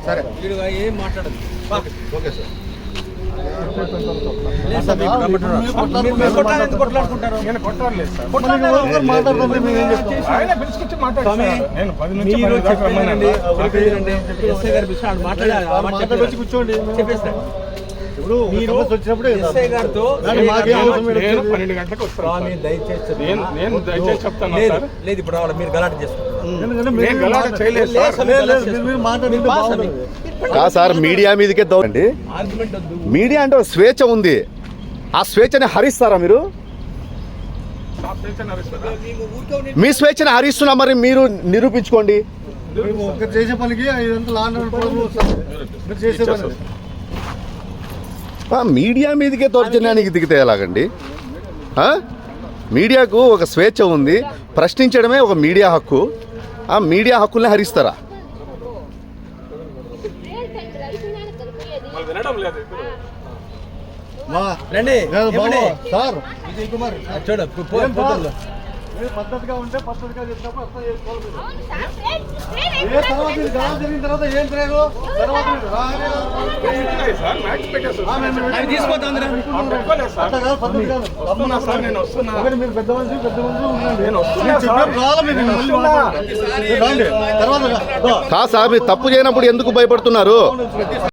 సరే ఏం మాట్లాడదు. Okay sir. కొట్లాడుకుంటారు. నేను కొట్టాడలేదు సార్. కూర్చోండి చెప్పేస్తాడు. ఇప్పుడు మీరు వచ్చినప్పుడు ఎస్ఐ గారితో 12 గంటలకు వస్తాను. దయచేసి నేను దయచేసి చెప్తాను సార్. లేదు ఇప్పుడు రావాలి, మీరు గలాట చేస్తారు. నేను గలాట చేయలేదు సార్. కాదు సార్, మీడియా మీదకే దౌరండి. ఆర్గ్యుమెంట్ వద్దు. మీడియా అంటే ఒక స్వేచ్ఛ ఉంది, ఆ స్వేచ్ఛని హరిస్తారా మీరు? మీ స్వేచ్ఛని హరిస్తున్నా, మరి మీరు నిరూపించుకోండి. చేసే పనికి ఇదంతా లాండ్ చేసే పని. మీడియా మీదకే దౌర్జన్యానికి దిగితే ఎలాగండి? మీడియాకు ఒక స్వేచ్ఛ ఉంది, ప్రశ్నించడమే ఒక మీడియా హక్కు. ఆ మీడియా హక్కుల్ని హరిస్తారా? రండి సార్ విజయ్ కుమార్ చూడ పద్ధతిగా ఉంటే పద్ధతిగా చెప్పినప్పుడు అర్థం చేసుకోవాలి. తర్వాత జరిగిన తర్వాత ఏం చేయరు. తర్వాత మీరు పెద్ద మనిషి కాదు సార్, మీరు తప్పు చేయనప్పుడు ఎందుకు భయపడుతున్నారు?